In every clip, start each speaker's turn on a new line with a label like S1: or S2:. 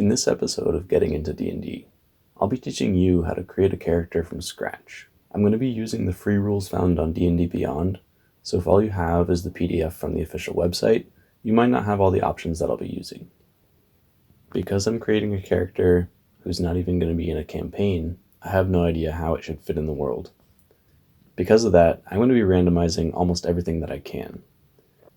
S1: In this episode of Getting Into D&D, I'll be teaching you how to create a character from scratch. I'm going to be using the free rules found on D&D Beyond, so if all you have is the PDF from the official website, you might not have all the options that I'll be using. Because I'm creating a character who's not even going to be in a campaign, I have no idea how it should fit in the world. Because of that, I'm going to be randomizing almost everything that I can.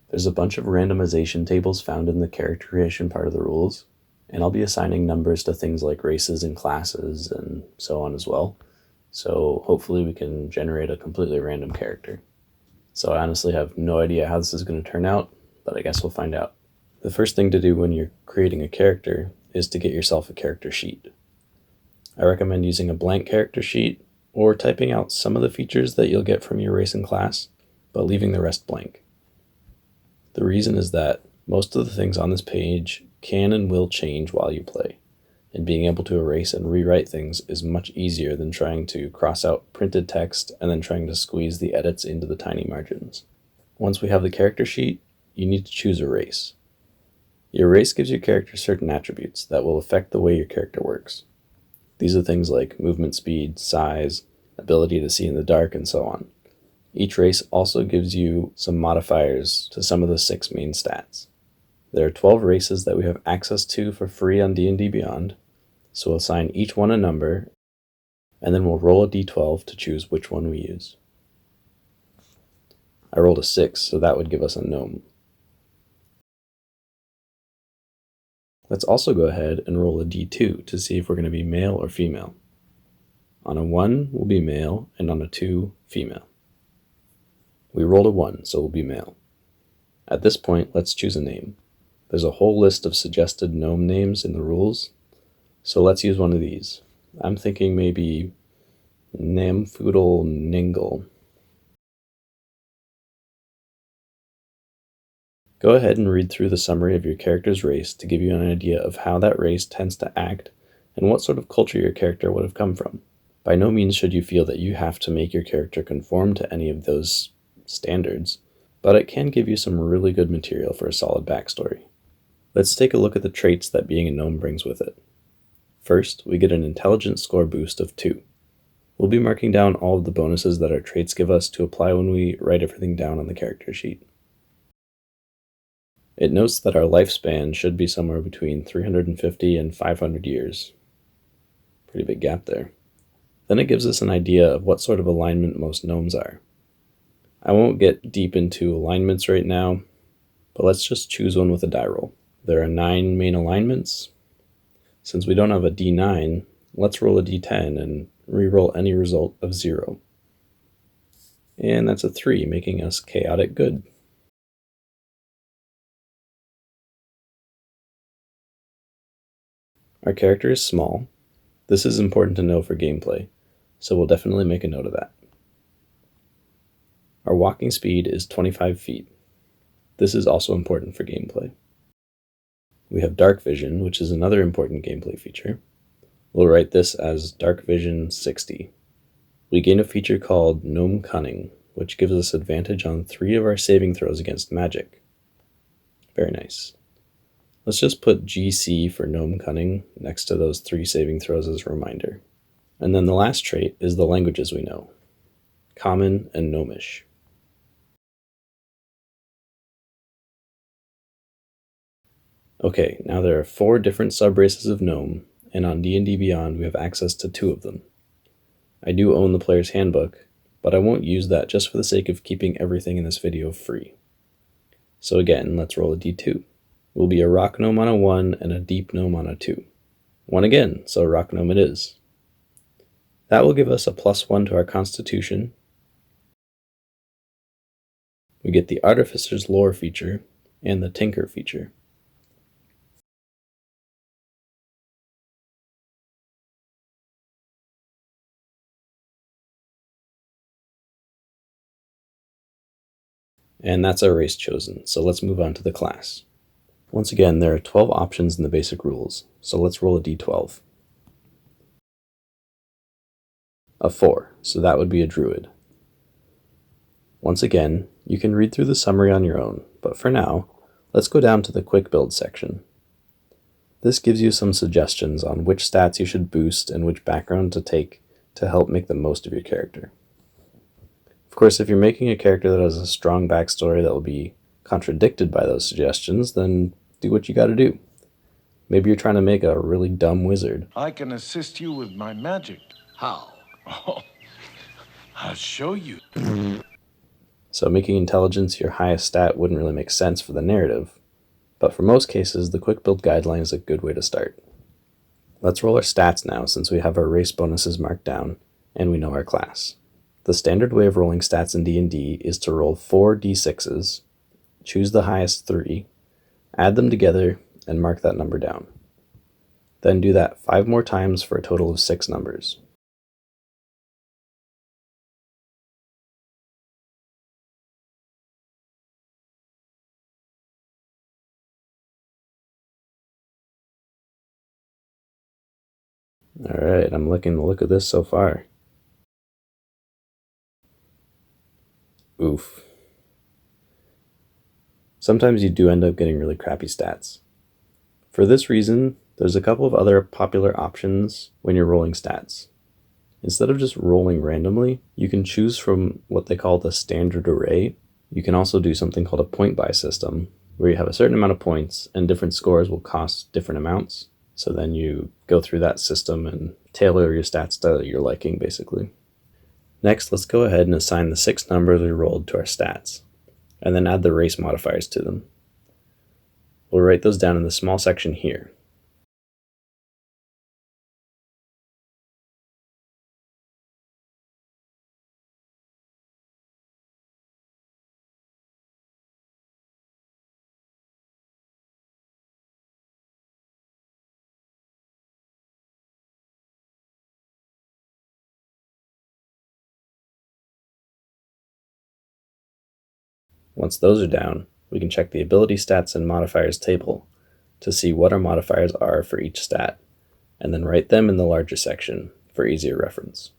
S1: There's a bunch of randomization tables found in the character creation part of the rules, and I'll be assigning numbers to things like races and classes and so on as well. So hopefully we can generate a completely random character. So I honestly have no idea how this is going to turn out, but I guess we'll find out. The first thing to do when you're creating a character is to get yourself a character sheet. I recommend using a blank character sheet or typing out some of the features that you'll get from your race and class, but leaving the rest blank. The reason is that most of the things on this page can and will change while you play, and being able to erase and rewrite things is much easier than trying to cross out printed text and then trying to squeeze the edits into the tiny margins. Once we have the character sheet, you need to choose a race. Your race gives your character certain attributes that will affect the way your character works. These are things like movement speed, size, ability to see in the dark, and so on. Each race also gives you some modifiers to some of the 6 main stats. There are 12 races that we have access to for free on D&D Beyond, so we'll assign each one a number, and then we'll roll a d12 to choose which one we use. I rolled a 6, so that would give us a gnome. Let's also go ahead and roll a d2 to see if we're going to be male or female. On a 1, we'll be male, and on a 2, female. We rolled a 1, so we'll be male. At this point, let's choose a name. There's a whole list of suggested gnome names in the rules, so let's use one of these. I'm thinking maybe Namfoodle Ningle. Go ahead and read through the summary of your character's race to give you an idea of how that race tends to act and what sort of culture your character would have come from. By no means should you feel that you have to make your character conform to any of those standards, but it can give you some really good material for a solid backstory. Let's take a look at the traits that being a gnome brings with it. First, we get an intelligence score boost of 2. We'll be marking down all of the bonuses that our traits give us to apply when we write everything down on the character sheet. It notes that our lifespan should be somewhere between 350 and 500 years. Pretty big gap there. Then it gives us an idea of what sort of alignment most gnomes are. I won't get deep into alignments right now, but let's just choose one with a die roll. There are 9 main alignments. Since we don't have a d9, let's roll a d10 and re-roll any result of 0. And that's a 3, making us chaotic good. Our character is small. This is important to know for gameplay, so we'll definitely make a note of that. Our walking speed is 25 feet. This is also important for gameplay. We have dark vision, which is another important gameplay feature. We'll write this as dark vision 60. We gain a feature called Gnome Cunning, which gives us advantage on 3 of our saving throws against magic. Very nice. Let's just put GC for Gnome Cunning next to those 3 saving throws as a reminder. And then the last trait is the languages we know: Common and Gnomish. Okay, now there are 4 different sub-races of gnome, and on D&D Beyond we have access to 2 of them. I do own the player's handbook, but I won't use that just for the sake of keeping everything in this video free. So again, let's roll a d2. We'll be a rock gnome on a 1 and a deep gnome on a 2. 1 again, so rock gnome it is. That will give us a +1 to our constitution. We get the Artificer's Lore feature and the Tinker feature. And that's our race chosen, so let's move on to the class. Once again, there are 12 options in the basic rules, so let's roll a d12. A 4, so that would be a druid. Once again, you can read through the summary on your own, but for now, let's go down to the quick build section. This gives you some suggestions on which stats you should boost and which background to take to help make the most of your character. Of course, if you're making a character that has a strong backstory that will be contradicted by those suggestions, then do what you gotta do. Maybe you're trying to make a really dumb wizard.
S2: I can assist you with my magic.
S3: How?
S2: Oh, I'll show you.
S1: So making intelligence your highest stat wouldn't really make sense for the narrative, but for most cases, the quick build guideline is a good way to start. Let's roll our stats now since we have our race bonuses marked down and we know our class. The standard way of rolling stats in D&D is to roll 4 d6s, choose the highest 3, add them together, and mark that number down. Then do that 5 more times for a total of 6 numbers. Alright, I'm liking the look of this so far. Oof. Sometimes you do end up getting really crappy stats. For this reason, there's a couple of other popular options when you're rolling stats. Instead of just rolling randomly, you can choose from what they call the standard array. You can also do something called a point buy system, where you have a certain amount of points and different scores will cost different amounts. So then you go through that system and tailor your stats to your liking, basically. Next, let's go ahead and assign the 6 numbers we rolled to our stats, and then add the race modifiers to them. We'll write those down in the small section here. Once those are down, we can check the ability stats and modifiers table to see what our modifiers are for each stat, and then write them in the larger section for easier reference.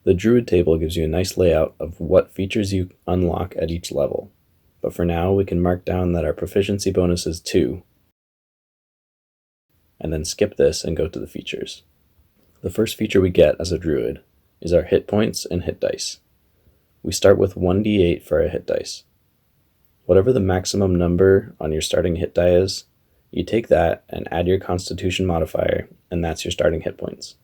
S1: The Druid table gives you a nice layout of what features you unlock at each level, but for now we can mark down that our proficiency bonus is 2, and then skip this and go to the features. The first feature we get as a druid is our hit points and hit dice. We start with 1d8 for our hit dice. Whatever the maximum number on your starting hit die is, you take that and add your constitution modifier, and that's your starting hit points.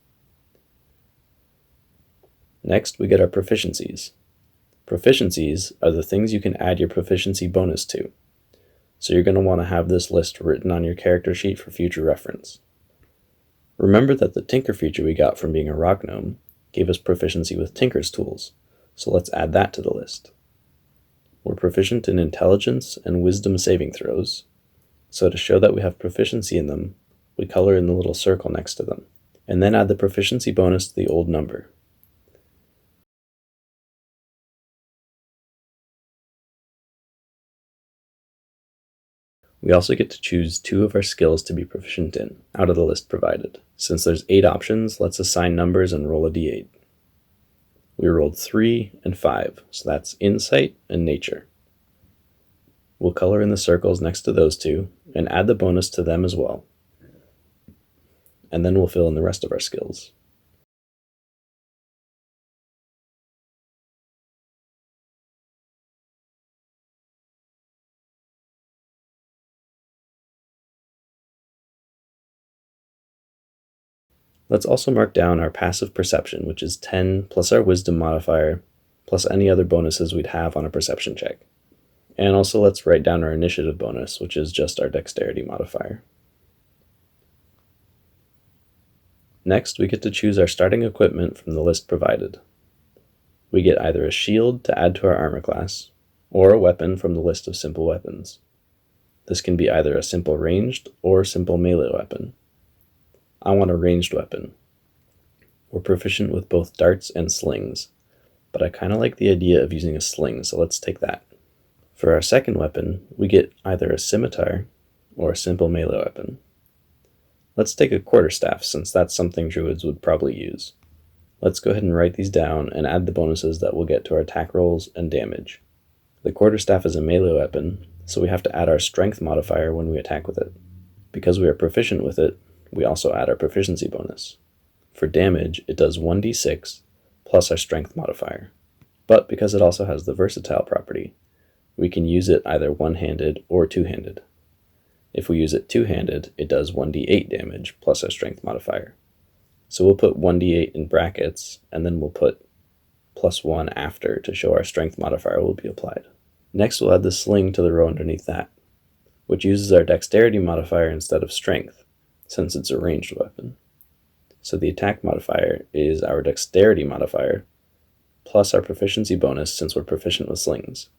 S1: Next, we get our proficiencies. Proficiencies are the things you can add your proficiency bonus to. So you're going to want to have this list written on your character sheet for future reference. Remember that the Tinker feature we got from being a rock gnome gave us proficiency with Tinker's tools, so let's add that to the list. We're proficient in intelligence and wisdom saving throws, so to show that we have proficiency in them, we color in the little circle next to them, and then add the proficiency bonus to the old number. We also get to choose 2 of our skills to be proficient in, out of the list provided. Since there's 8 options, let's assign numbers and roll a d8. We rolled 3 and 5, so that's Insight and Nature. We'll color in the circles next to those 2, and add the bonus to them as well. And then we'll fill in the rest of our skills. Let's also mark down our passive perception, which is 10 plus our wisdom modifier, plus any other bonuses we'd have on a perception check. And also let's write down our initiative bonus, which is just our dexterity modifier. Next, we get to choose our starting equipment from the list provided. We get either a shield to add to our armor class, or a weapon from the list of simple weapons. This can be either a simple ranged or simple melee weapon. I want a ranged weapon. We're proficient with both darts and slings, but I kind of like the idea of using a sling, so let's take that. For our second weapon, we get either a scimitar or a simple melee weapon. Let's take a quarterstaff, since that's something druids would probably use. Let's go ahead and write these down and add the bonuses that we'll get to our attack rolls and damage. The quarterstaff is a melee weapon, so we have to add our strength modifier when we attack with it. Because we are proficient with it, we also add our proficiency bonus. For damage, it does 1d6 plus our strength modifier. But because it also has the versatile property, we can use it either one-handed or two-handed. If we use it two-handed, it does 1d8 damage plus our strength modifier. So we'll put 1d8 in brackets, and then we'll put +1 after to show our strength modifier will be applied. Next, we'll add the sling to the row underneath that, which uses our dexterity modifier instead of strength, since it's a ranged weapon. So the attack modifier is our dexterity modifier, plus our proficiency bonus since we're proficient with slings.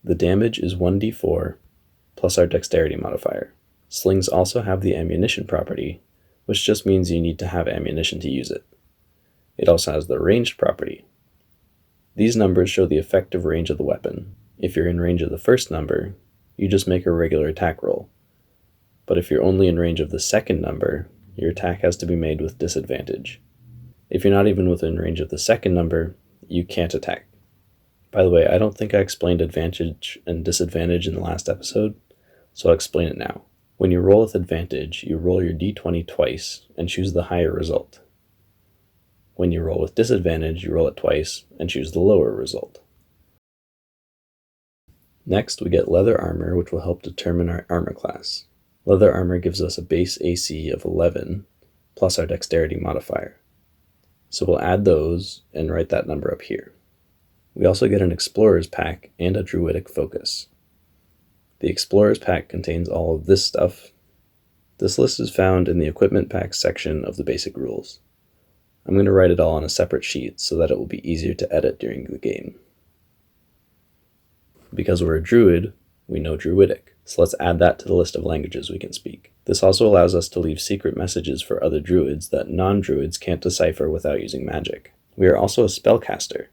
S1: The damage is 1d4, plus our dexterity modifier. Slings also have the ammunition property, which just means you need to have ammunition to use it. It also has the ranged property. These numbers show the effective range of the weapon. If you're in range of the first number, you just make a regular attack roll. But if you're only in range of the second number, your attack has to be made with disadvantage. If you're not even within range of the second number, you can't attack. By the way, I don't think I explained advantage and disadvantage in the last episode, so I'll explain it now. When you roll with advantage, you roll your d20 twice and choose the higher result. When you roll with disadvantage, you roll it twice and choose the lower result. Next, we get leather armor, which will help determine our armor class. Leather armor gives us a base AC of 11, plus our dexterity modifier. So we'll add those and write that number up here. We also get an explorer's pack and a druidic focus. The explorer's pack contains all of this stuff. This list is found in the equipment pack section of the basic rules. I'm going to write it all on a separate sheet so that it will be easier to edit during the game. Because we're a druid, we know druidic, so let's add that to the list of languages we can speak. This also allows us to leave secret messages for other druids that non-druids can't decipher without using magic. We are also a spellcaster,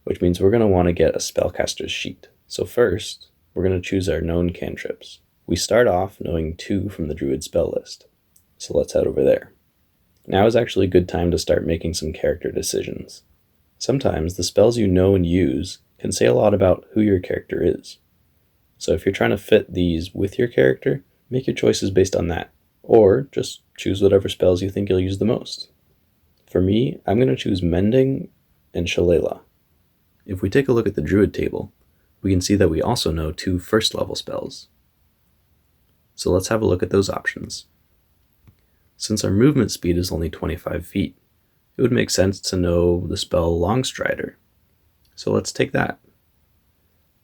S1: which means we're going to want to get a spellcaster's sheet. So first, we're going to choose our known cantrips. We start off knowing 2 from the druid spell list, so let's head over there. Now is actually a good time to start making some character decisions. Sometimes the spells you know and use can say a lot about who your character is. So if you're trying to fit these with your character, make your choices based on that, or just choose whatever spells you think you'll use the most. For me, I'm going to choose Mending and Shillelagh. If we take a look at the druid table, we can see that we also know 2 first level spells. So let's have a look at those options. Since our movement speed is only 25 feet, it would make sense to know the spell Longstrider. So let's take that.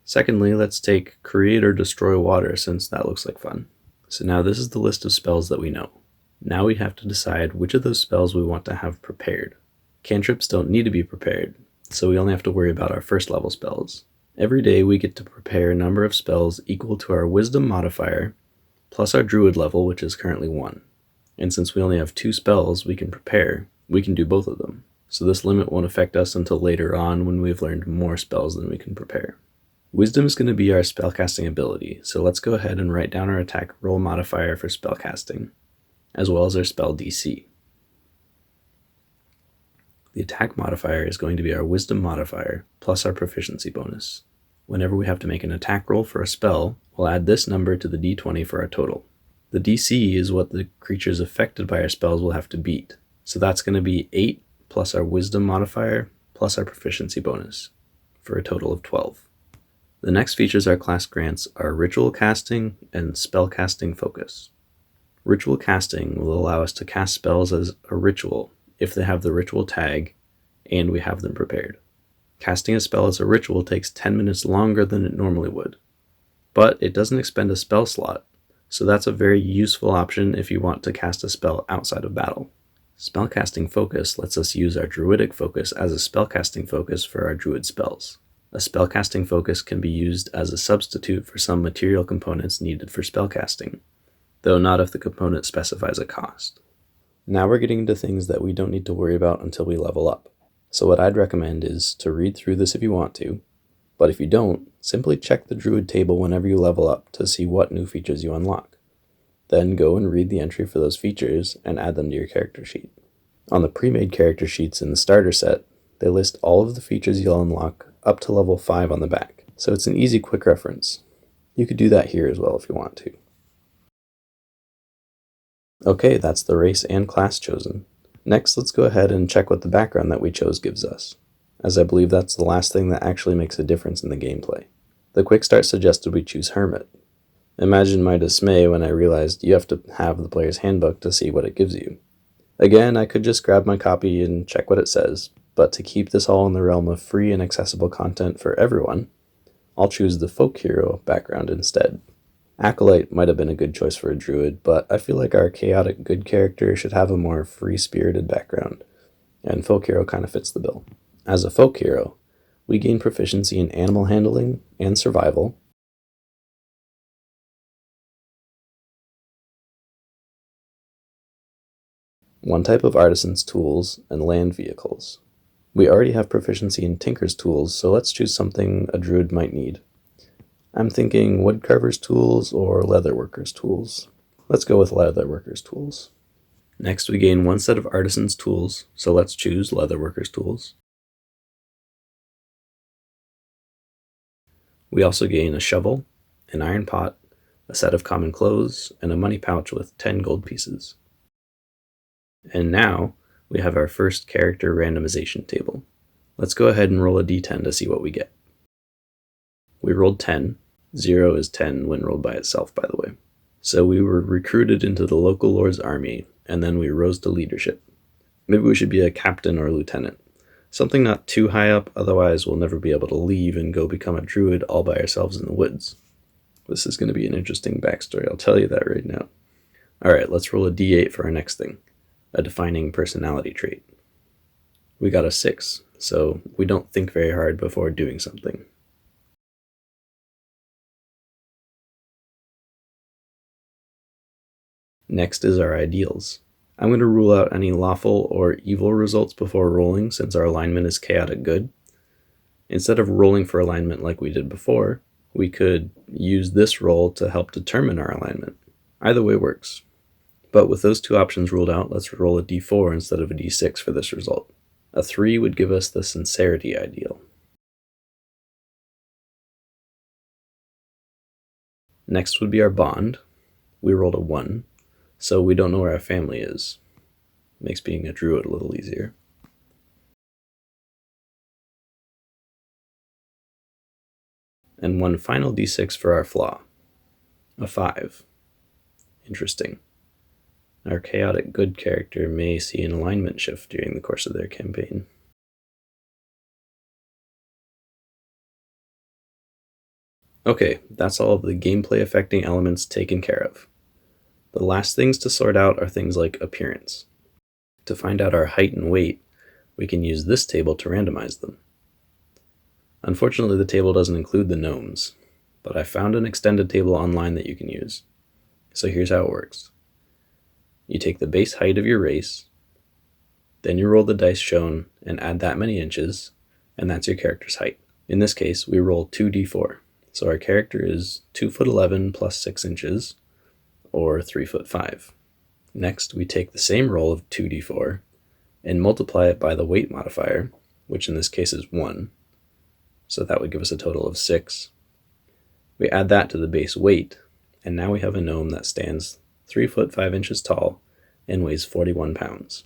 S1: Secondly, let's take Create or Destroy Water, since that looks like fun. So now this is the list of spells that we know. Now we have to decide which of those spells we want to have prepared. Cantrips don't need to be prepared, so we only have to worry about our first level spells. Every day we get to prepare a number of spells equal to our wisdom modifier, plus our druid level, which is currently 1. And since we only have 2 spells we can prepare, we can do both of them. So this limit won't affect us until later on when we've learned more spells than we can prepare. Wisdom is going to be our spellcasting ability, so let's go ahead and write down our attack roll modifier for spellcasting, as well as our spell DC. The attack modifier is going to be our wisdom modifier plus our proficiency bonus. Whenever we have to make an attack roll for a spell, we'll add this number to the d20 for our total. The DC is what the creatures affected by our spells will have to beat, so that's going to be 8 plus our wisdom modifier plus our proficiency bonus, for a total of 12. The next features our class grants are ritual casting and spell casting focus. Ritual casting will allow us to cast spells as a ritual if they have the ritual tag and we have them prepared. Casting a spell as a ritual takes 10 minutes longer than it normally would, but it doesn't expend a spell slot, so that's a very useful option if you want to cast a spell outside of battle. Spellcasting focus lets us use our druidic focus as a spellcasting focus for our druid spells. A spellcasting focus can be used as a substitute for some material components needed for spellcasting, though not if the component specifies a cost. Now we're getting into things that we don't need to worry about until we level up. So what I'd recommend is to read through this if you want to, but if you don't, simply check the druid table whenever you level up to see what new features you unlock. Then go and read the entry for those features and add them to your character sheet. On the pre-made character sheets in the starter set, they list all of the features you'll unlock up to level 5 on the back, so it's an easy quick reference. You could do that here as well if you want to. Okay, that's the race and class chosen. Next, let's go ahead and check what the background that we chose gives us, as I believe that's the last thing that actually makes a difference in the gameplay. The quick start suggested we choose Hermit. Imagine my dismay when I realized you have to have the player's handbook to see what it gives you. Again, I could just grab my copy and check what it says, but to keep this all in the realm of free and accessible content for everyone, I'll choose the folk hero background instead. Acolyte might have been a good choice for a druid, but I feel like our chaotic good character should have a more free-spirited background, and folk hero kind of fits the bill. As a folk hero, we gain proficiency in animal handling and survival, one type of artisan's tools, and land vehicles. We already have proficiency in tinker's tools, so let's choose something a druid might need. I'm thinking woodcarver's tools or leatherworker's tools. Let's go with leatherworker's tools. Next, we gain one set of artisan's tools, so let's choose leatherworker's tools. We also gain a shovel, an iron pot, a set of common clothes, and a money pouch with 10 gold pieces. And now, we have our first character randomization table. Let's go ahead and roll a d10 to see what we get. We rolled 10. 0 is 10 when rolled by itself, by the way. So we were recruited into the local lord's army, and then we rose to leadership. Maybe we should be a captain or a lieutenant. Something not too high up, otherwise we'll never be able to leave and go become a druid all by ourselves in the woods. This is going to be an interesting backstory, I'll tell you that right now. Alright, let's roll a d8 for our next thing. A defining personality trait. We got a 6, so we don't think very hard before doing something. Next is our ideals. I'm going to rule out any lawful or evil results before rolling since our alignment is chaotic good. Instead of rolling for alignment like we did before, we could use this roll to help determine our alignment. Either way works. But with those two options ruled out, let's roll a d4 instead of a d6 for this result. A 3 would give us the sincerity ideal. Next would be our bond. We rolled a 1, so we don't know where our family is. Makes being a druid a little easier. And one final d6 for our flaw. A 5. Interesting. Our chaotic good character may see an alignment shift during the course of their campaign. Okay, that's all of the gameplay affecting elements taken care of. The last things to sort out are things like appearance. To find out our height and weight, we can use this table to randomize them. Unfortunately, the table doesn't include the gnomes, but I found an extended table online that you can use. So here's how it works. You take the base height of your race, then you roll the dice shown and add that many inches, and that's your character's height. In this case, we roll 2d4, so our character is 2'11" plus 6 inches, or 3'5". Next, we take the same roll of 2d4 and multiply it by the weight modifier, which in this case is 1, so that would give us a total of 6. We add that to the base weight, and now we have a gnome that stands 3'5" tall and weighs 41 pounds.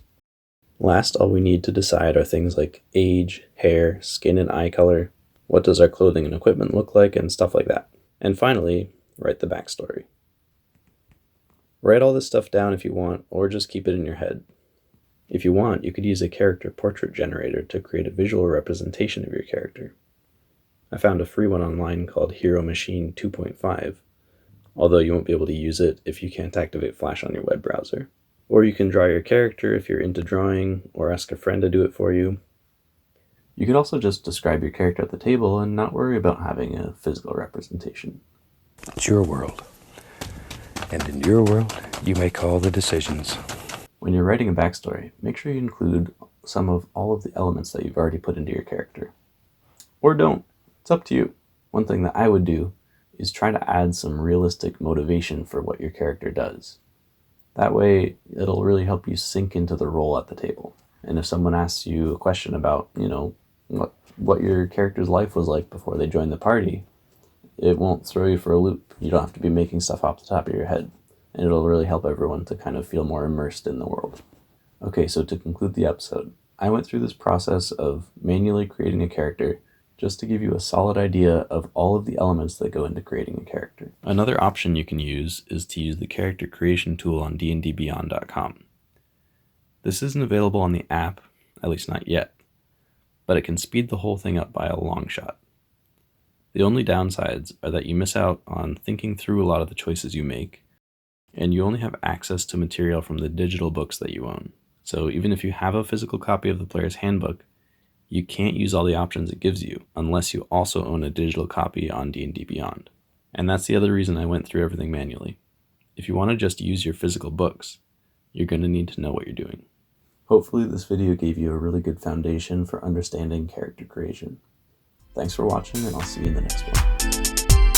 S1: Last, all we need to decide are things like age, hair, skin and eye color, what does our clothing and equipment look like, and stuff like that. And finally, write the backstory. Write all this stuff down if you want, or just keep it in your head. If you want, you could use a character portrait generator to create a visual representation of your character. I found a free one online called Hero Machine 2.5, although you won't be able to use it if you can't activate Flash on your web browser. Or you can draw your character if you're into drawing, or ask a friend to do it for you. You could also just describe your character at the table and not worry about having a physical representation.
S3: It's your world. And in your world, you make all the decisions.
S1: When you're writing a backstory, make sure you include some of all of the elements that you've already put into your character. Or don't. It's up to you. One thing that I would do is try to add some realistic motivation for what your character does. That way, it'll really help you sink into the role at the table. And if someone asks you a question about, what your character's life was like before they joined the party, it won't throw you for a loop. You don't have to be making stuff off the top of your head. And it'll really help everyone to kind of feel more immersed in the world. Okay, so to conclude the episode, I went through this process of manually creating a character just to give you a solid idea of all of the elements that go into creating a character. Another option you can use is to use the character creation tool on dndbeyond.com. This isn't available on the app, at least not yet, but it can speed the whole thing up by a long shot. The only downsides are that you miss out on thinking through a lot of the choices you make, and you only have access to material from the digital books that you own. So even if you have a physical copy of the player's handbook, you can't use all the options it gives you unless you also own a digital copy on D&D Beyond. And that's the other reason I went through everything manually. If you want to just use your physical books, you're going to need to know what you're doing. Hopefully this video gave you a really good foundation for understanding character creation. Thanks for watching, and I'll see you in the next one.